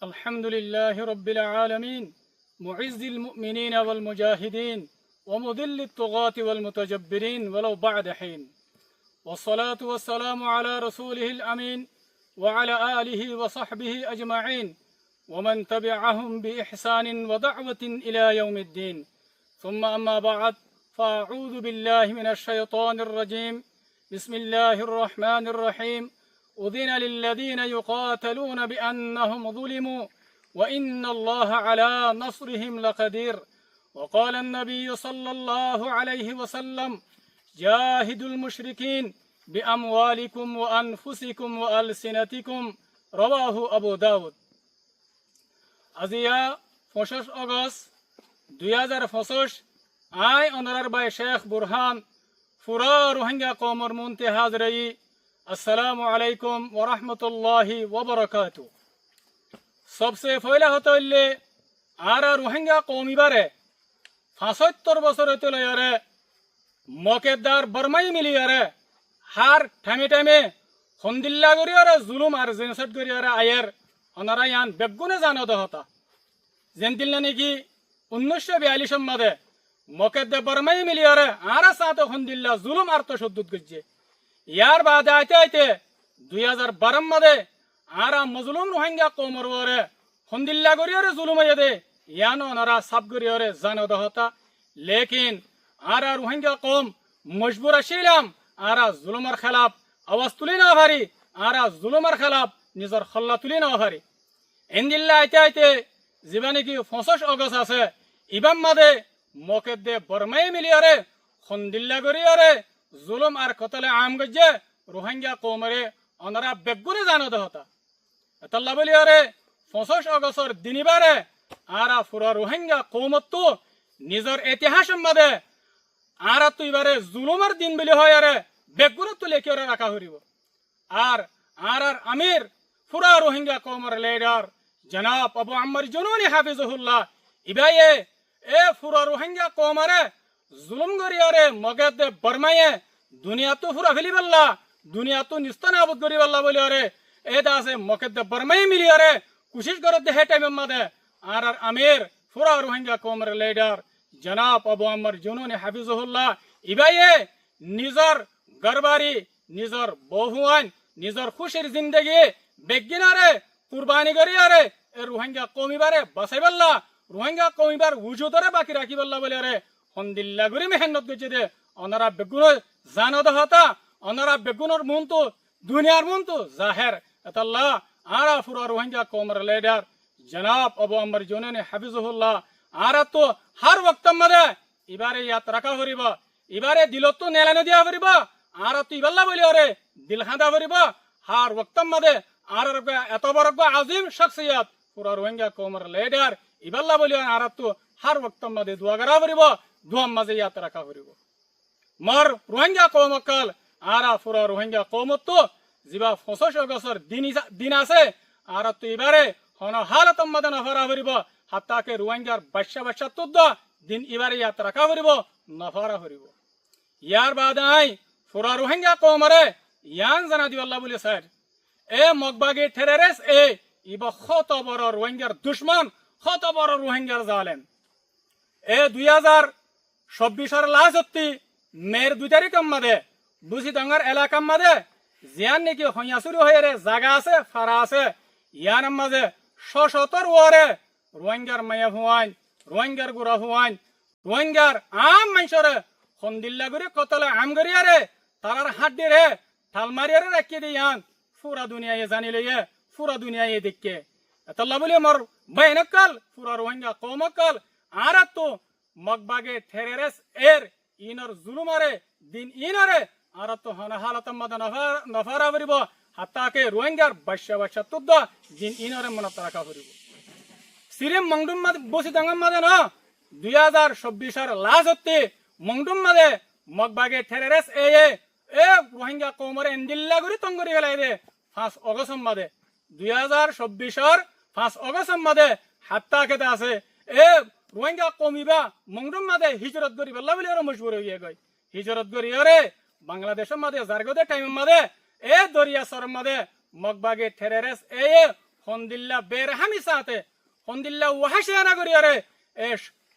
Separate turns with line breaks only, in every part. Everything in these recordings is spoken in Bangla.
الحمد لله رب العالمين معز المؤمنين والمجاهدين ومذل الطغاة والمتجبرين ولو بعد حين والصلاة والسلام على رسوله الأمين وعلى آله وصحبه أجمعين ومن تبعهم بإحسان ودعوة إلى يوم الدين ثم أما بعد فأعوذ بالله من الشيطان الرجيم بسم الله الرحمن الرحيم أذن للذين يقاتلون بأنهم ظلموا وإن الله على نصرهم لقدير وقال النبي صلى الله عليه وسلم جاهدوا المشركين بأموالكم وأنفسكم وألسنتكم رواه أبو داود আজিয়া 25 আগস্ট 2025 আই অনারার বাই শেখ বুরহান ফুরা রোহিঙ্গা কওমের মুনতে হাজরাই আসসালামু আলাইকুম ওয়া রাহমাতুল্লাহি ওয়া বারাকাতুহু সবসে পয়লা হতইলে আরা রোহিঙ্গা কওমিবারে 75 বছর হইতলে আরে মকেদার বর্মাই মিলিয়ারে হার ঠামে ঠামে হন্দিল্লা করিয়ারে জুলুম আর জেনোসাইড করিয়ারে আয়ের ওনারা ইয়ান বেগুনে জানো দহতা জেনতিল নাকি 1942 মাদে মকেদে বর্মাই মিলিয়ারে আরা সাথে হন্দিল্লা জুলুম আর তশদ্দুদ গজ্জে ইয়ার বাদে আইতে আইতে 2012 মাদে আরা মজলুম রোহিঙ্গা কওমর ওরে হন্দিল্লা করিয়ারে জুলুম আইদে ইয়ান ওনারা সাব করিয়ারে জানো দহতা লেকিন আরা রোহিঙ্গা কওম মজবুর আছিলাম আরা জুলুমের খেলাফ আওয়াজ তুলি না পারি আরা জুলুমের খেলাফ নিজের খল্লা তুলি না পারি এন্দিল্লা আইতে আইতে জীবনে কি 25 আগস্ট আছে ইবাম মাদে মকেদে বর্মাই মিলিয়ারে খন্দিল্লা করিয়ারে জুলুম আর কতলে আম গজ্জে রোহিঙ্গা কওমরে ওনারা বেগুনে জানো দহতা এতল্লা বলিয়ারে 25 আগস্টর দিনিবারে আরা ফুরা রোহিঙ্গা কওমত তো নিজের ইতিহাস মাদে আরা তো এবারে জুলুমের দিন বলি হয় আরে বেগুনে তো লেখিয়ে রাখা হরিব আর আমির ফুরা রোহিঙ্গা কওমের লিডার জনাব আবু আম্মার জুনুনি হাফিজুল্লাহ ইবায়ে এ ফুরা রোহিঙ্গা কওমরে জুলুম করিয়ারে মগেদে বর্মায়ে দুনিয়া তো ফুরা ফেলি বললা দুনিয়া তো নিস্তানাবুদ করি বললা বলি আরে এটা আছে মগেদে বর্মাই মিলিয়ারে কোশিশ করে দে হে টাইম মাদে আর আমির ফুরা রোহিঙ্গা কওমের লিডার জনাব আবু আম্মার জুনুনি হাফিজুল্লাহ ইবায়ে নিজর গরবারি নিজর বহুয়ান নিজর খুশির জিন্দগি বেগিনারে কুরবানি করিয়ারে এ রোহিঙ্গা কওমিবারে বাঁচাই বললা রোহিঙ্গা কওমিবার উজুদরে বাকি রাখি বললা বলে আরে হন্দিল্লা গুরি মেহনত গজে দে ওনারা বেগুন জানো দহতা ওনারা বেগুনের মন তো দুনিয়ার মন তো জাহের এতাল্লাহ আরা ফুরা রোহিঙ্গা কওমের লিডার জনাব আবু আম্মার জুনুনি হাফিজুল্লাহ আরা তো হার ওয়াক্ত মাদে এবারে ইয়াত রাখা হরিব এবারে দিলত তো নেলানো দিয়া হরিব আর তো ইবাল্লা বলি আরে দিল খাঁদা হরিব হার ওয়াক্ত মাদে আর এত বড় আজিম শখসিয়ত পুরা রোহিঙ্গা কওমের লিডার ইবাল্লা বলি আর তো হার ওয়াক্ত মাদে দোয়া করা হরিব দোয়া মাঝে ইয়াত রাখা হরিব মর রোহিঙ্গা কওমকাল আরা পুরা রোহিঙ্গা কওমত তো জিবা 25 আগস্টর দিন আছে আর তো এবারে হন হালত মাদে নফরা হরিব হাত্তাকে রোহিঙ্গার বাচ্চা তো দিন এবারে ইয়াত রাখা হরিব নফরা হরিব ইয়ার বাদ আই ফুরা রোহিঙ্গা কওমরে ইয়ান জানা দিওয়াল্লাহ বলে স্যার এ মগবাগে টেররিস্ট এ ইবা কত বড় রোহিঙ্গার দুশমন কত বড় রোহিঙ্গার জালেম এ 2024 লাস্টতি মের 2 তারিখ মাদে বুঝি ডাঙ্গার এলাকা মাদে জিয়ান নাকি হইয়া শুরু হয়ে রে জায়গা আছে ফারা আছে ইয়ান মাঝে শতর ওরে রোহিঙ্গার মায়া হুয়ান রোহিঙ্গার গুড়া হুয়ান রোহিঙ্গার আম মাইসরে হন্দিল্লা করে কতলে আম গরিয়ারে তারার হাড্ডি রে ঠাল মারিয়ারে রাখি দিয়ান পুরা দুনিয়ায় জানি লইয়ে পুরা দুনিয়ায় দেখকে এতল্লা বলি মোর বাইনকাল পুরা রোহিঙ্গা কওমকাল আর তো মগবাগে টেররিস্ট এর ইনর জুলুমারে দিন ইনরে আর তো হনা হালাত মাদা নফারা করিব হাত্তাকে রোহিঙ্গার বাচ্চা তুদ্দ দিন ইনরে মনত রাখা করিব সিরিম মংডুম মাদ বসি দাঙ্গাম মাদে না 2024 লাস্টতে মংডুম মাদে মগবাগে টেররিস্ট এ রোহিঙ্গা কওমরে এন্দিল্লা গুরি তঙ্গরি গলাই দে 5 আগস্ট মাদে 2024 5 আগস্ট মাদে হাত্তা কেতে আছে এ রোহিঙ্গা কওমিবা মংডুম মাদে হিজরত করি বল্লা বলি আর মজবুর হইয়া গই হিজরত করি আরে বাংলাদেশের মাদে জারগদে টাইম মাদে এ দরিয়া সর মাদে মগবাগে টেররিস্ট হন্দিল্লা বেরহামি সাথে হন্দিল্লা ওয়াহাসিয়ানা করিয়ারে এ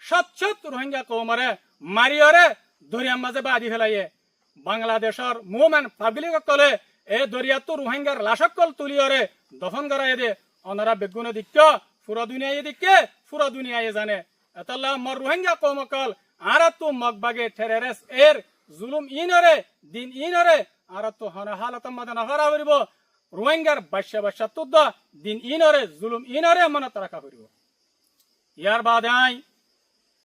সচ্ছত রোহিঙ্গা কৌমারে মারিয়ারে দরিয়ার মাঝে বাদি ফেলাইয়ে বাংলাদেশের মুভমেন্ট পাবলিক কলে এ দরিয়াতো রোহিঙ্গার লাশকল তুলিয়ারে দফন করাই দে অনারা বেগুনে দিক্ষ পুরা দুনিয়ায় দিকে পুরা দুনিয়ায় জানে এতাল্লাহ মর রোহিঙ্গা কৌমকল আর তো মগবাগে টেরেরেস এর জুলুম ইনরে দিন ইনরে আর তো হন হালত মধ্যে নফরা করিব রোহিঙ্গার বাচ্চা বাচ্চা তুদ্দ দিন ইনরে জুলুম ইনরে মনত রাখা করিব ইয়ার বাদে